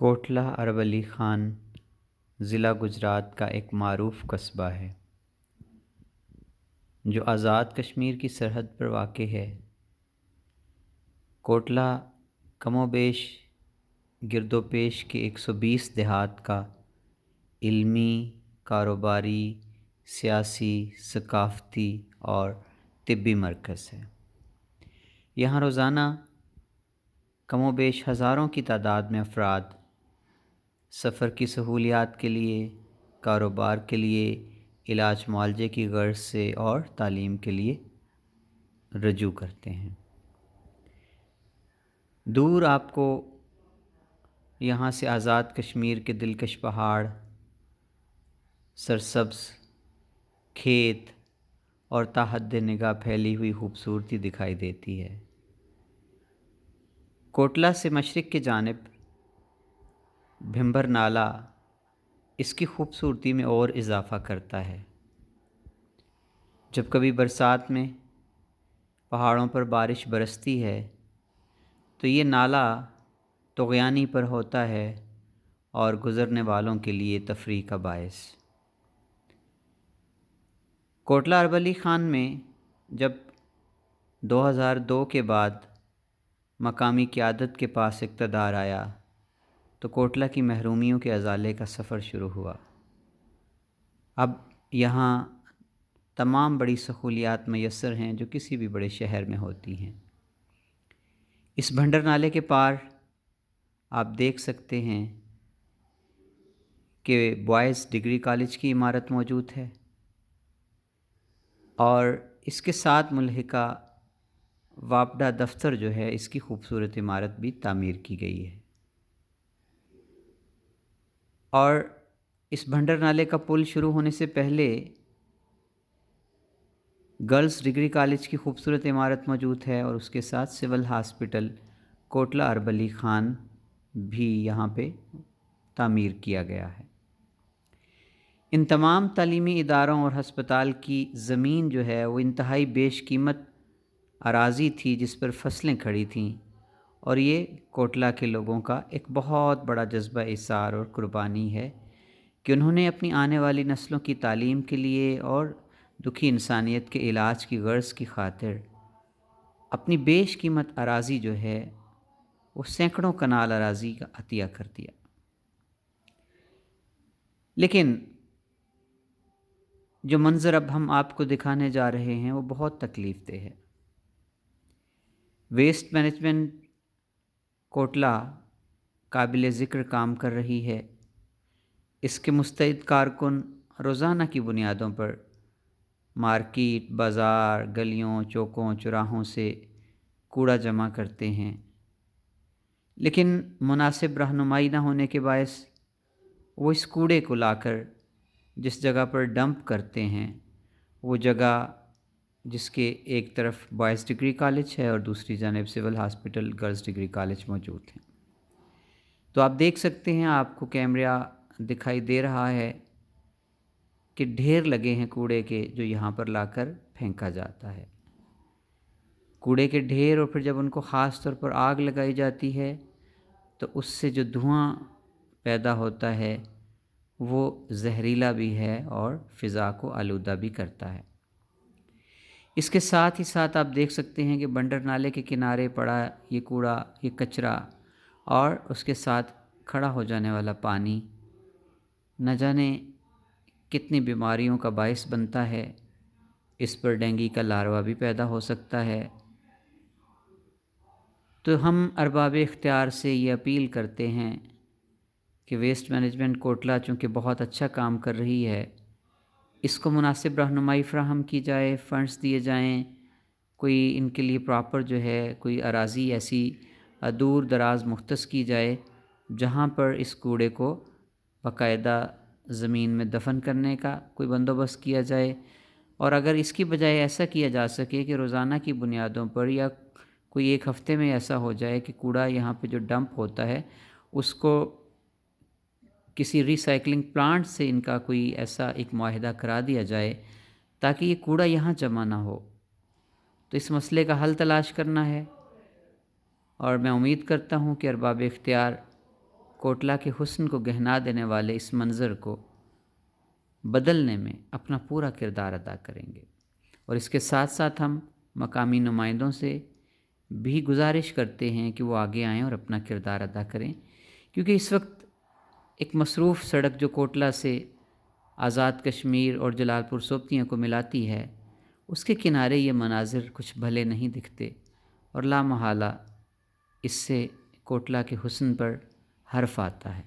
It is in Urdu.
کوٹلہ عرب علی خان ضلع گجرات کا ایک معروف قصبہ ہے جو آزاد کشمیر کی سرحد پر واقع ہے۔ کوٹلہ کم و بیش گرد و پیش کے 120 دیہات کا علمی، کاروباری، سیاسی، ثقافتی اور طبی مرکز ہے۔ یہاں روزانہ کم و بیش ہزاروں کی تعداد میں افراد سفر کی سہولیات کے لیے، کاروبار کے لیے، علاج معالجے کی غرض سے اور تعلیم کے لیے رجوع کرتے ہیں۔ دور آپ کو یہاں سے آزاد کشمیر کے دلکش پہاڑ، سرسبز کھیت اور تا حد نگاہ پھیلی ہوئی خوبصورتی دکھائی دیتی ہے۔ کوٹلہ سے مشرق کی جانب بھمبر نالہ اس کی خوبصورتی میں اور اضافہ کرتا ہے۔ جب کبھی برسات میں پہاڑوں پر بارش برستی ہے تو یہ نالہ طغیانی پر ہوتا ہے اور گزرنے والوں کے لیے تفریح کا باعث۔ کوٹلہ عرب علی خان میں جب 2002 کے بعد مقامی قیادت کے پاس اقتدار آیا تو کوٹلہ کی محرومیوں کے ازالے کا سفر شروع ہوا۔ اب یہاں تمام بڑی سہولیات میسر ہیں جو کسی بھی بڑے شہر میں ہوتی ہیں۔ اس بھنڈر نالے کے پار آپ دیکھ سکتے ہیں کہ بوائز ڈگری کالج کی عمارت موجود ہے اور اس کے ساتھ ملحقہ واپڈا دفتر جو ہے اس کی خوبصورت عمارت بھی تعمیر کی گئی ہے۔ اور اس بھنڈر نالے کا پل شروع ہونے سے پہلے گرلز ڈگری کالج کی خوبصورت عمارت موجود ہے اور اس کے ساتھ سول ہاسپٹل کوٹلہ عرب علی خان بھی یہاں پہ تعمیر کیا گیا ہے۔ ان تمام تعلیمی اداروں اور ہسپتال کی زمین جو ہے وہ انتہائی بیش قیمت اراضی تھی جس پر فصلیں کھڑی تھیں، اور یہ کوٹلہ کے لوگوں کا ایک بہت بڑا جذبہ ایثار اور قربانی ہے کہ انہوں نے اپنی آنے والی نسلوں کی تعلیم کے لیے اور دکھی انسانیت کے علاج کی غرض کی خاطر اپنی بیش قیمت اراضی جو ہے وہ سینکڑوں کنال اراضی کا عطیہ کر دیا۔ لیکن جو منظر اب ہم آپ کو دکھانے جا رہے ہیں وہ بہت تکلیف دہ ہے۔ ویسٹ مینجمنٹ کوٹلہ قابل ذکر کام کر رہی ہے۔ اس کے مستعد کارکن روزانہ کی بنیادوں پر مارکیٹ، بازار، گلیوں، چوکوں، چوراہوں سے کوڑا جمع کرتے ہیں، لیکن مناسب رہنمائی نہ ہونے کے باعث وہ اس کوڑے کو لا کر جس جگہ پر ڈمپ کرتے ہیں، وہ جگہ جس کے ایک طرف بوائز ڈگری کالج ہے اور دوسری جانب civil hospital girls degree college موجود ہیں۔ تو آپ دیکھ سکتے ہیں، آپ کو کیمرہ دکھائی دے رہا ہے کہ ڈھیر لگے ہیں کوڑے کے جو یہاں پر لا کر پھینکا جاتا ہے۔ کوڑے کے ڈھیر، اور پھر جب ان کو خاص طور پر آگ لگائی جاتی ہے تو اس سے جو دھواں پیدا ہوتا ہے وہ زہریلا بھی ہے اور فضا کو آلودہ بھی کرتا ہے۔ اس کے ساتھ ہی ساتھ آپ دیکھ سکتے ہیں کہ بنڈر نالے کے کنارے پڑا یہ کوڑا، یہ کچرا اور اس کے ساتھ کھڑا ہو جانے والا پانی نہ جانے کتنی بیماریوں کا باعث بنتا ہے۔ اس پر ڈینگی کا لاروا بھی پیدا ہو سکتا ہے۔ تو ہم ارباب اختیار سے یہ اپیل کرتے ہیں کہ ویسٹ مینجمنٹ کوٹلہ چونکہ بہت اچھا کام کر رہی ہے، اس کو مناسب رہنمائی فراہم کی جائے، فنڈز دیے جائیں، کوئی ان کے لیے پراپر جو ہے کوئی اراضی ایسی دور دراز مختص کی جائے جہاں پر اس کوڑے کو باقاعدہ زمین میں دفن کرنے کا کوئی بندوبست کیا جائے، اور اگر اس کی بجائے ایسا کیا جا سکے کہ روزانہ کی بنیادوں پر یا کوئی ایک ہفتے میں ایسا ہو جائے کہ کوڑا یہاں پہ جو ڈمپ ہوتا ہے اس کو کسی ری سائیکلنگ پلانٹ سے ان کا کوئی ایسا ایک معاہدہ کرا دیا جائے تاکہ یہ کوڑا یہاں جمع نہ ہو، تو اس مسئلے کا حل تلاش کرنا ہے۔ اور میں امید کرتا ہوں کہ ارباب اختیار کوٹلہ کے حسن کو گہنا دینے والے اس منظر کو بدلنے میں اپنا پورا کردار ادا کریں گے، اور اس کے ساتھ ساتھ ہم مقامی نمائندوں سے بھی گزارش کرتے ہیں کہ وہ آگے آئیں اور اپنا کردار ادا کریں، کیونکہ اس وقت ایک مصروف سڑک جو کوٹلہ سے آزاد کشمیر اور جلال پور سوبتیاں کو ملاتی ہے، اس کے کنارے یہ مناظر کچھ بھلے نہیں دکھتے، اور لا محالہ اس سے کوٹلہ کے حسن پر حرف آتا ہے۔